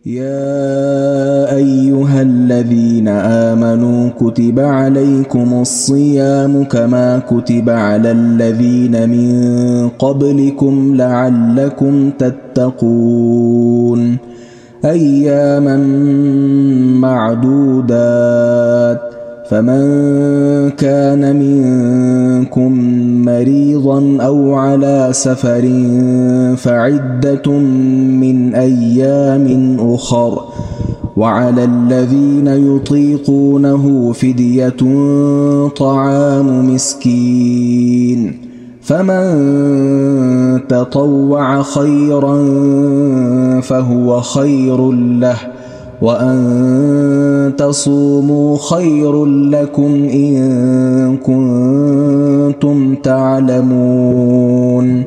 يا أيها الذين آمنوا كتب عليكم الصيام كما كتب على الذين من قبلكم لعلكم تتقون أياما معدودات فمن كان منكم مريضا أو على سفر فعدة من أيام أخر وعلى الذين يطيقونه فدية طعام مسكين فمن تطوع خيرا فهو خير له وأن تصوموا خير لكم إن كنتم تعلمون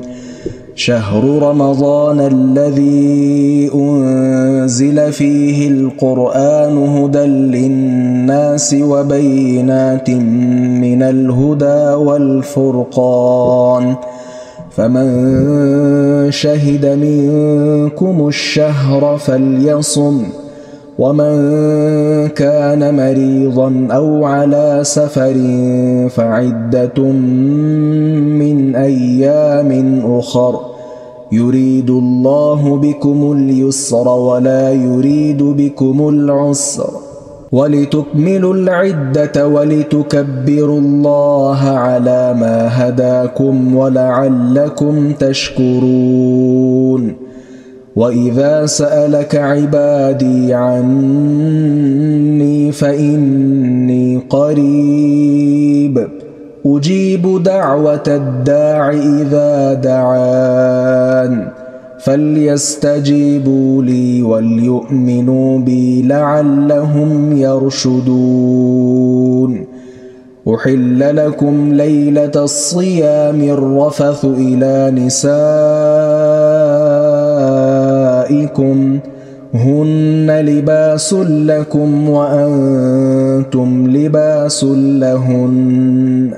شهر رمضان الذي أنزل فيه القرآن هدى للناس وبينات من الهدى والفرقان فمن شهد منكم الشهر فليصم ومن كان مريضا أو على سفر فعدة من أيام أخر يريد الله بكم اليسر ولا يريد بكم العسر ولتكملوا العدة ولتكبروا الله على ما هداكم ولعلكم تشكرون وإذا سألك عبادي عني فإني قريب أجيب دعوة الداع إذا دعان فليستجيبوا لي وليؤمنوا بي لعلهم يرشدون أحل لكم ليلة الصيام الرفث إلى نسائكم هن لباس لكم وأنتم لباس لهن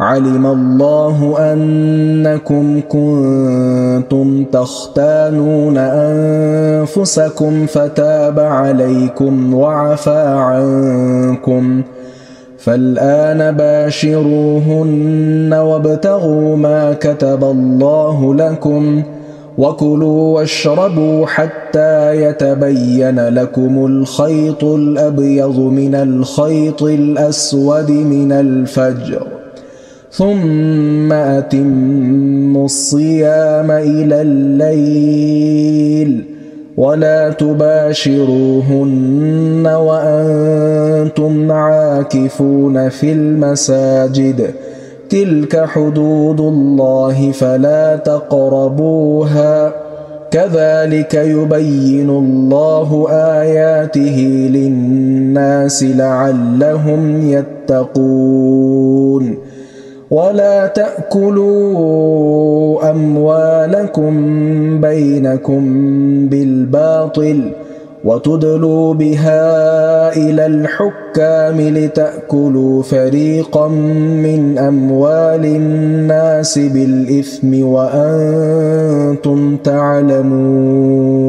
علم الله أنكم كنتم تختانون أنفسكم فتاب عليكم وعفى عنكم فالآن باشروهن وابتغوا ما كتب الله لكم وكلوا واشربوا حتى يتبين لكم الخيط الأبيض من الخيط الأسود من الفجر ثم أتموا الصيام إلى الليل ولا تباشروهن وأنتم عاكفون في المساجد تلك حدود الله فلا تقربوها كذلك يبين الله آياته للناس لعلهم يتقون ولا تأكلوا أموالكم بينكم بالباطل وتدلوا بها إلى الحكام لتأكلوا فريقا من أموال الناس بالإثم وأنتم تعلمون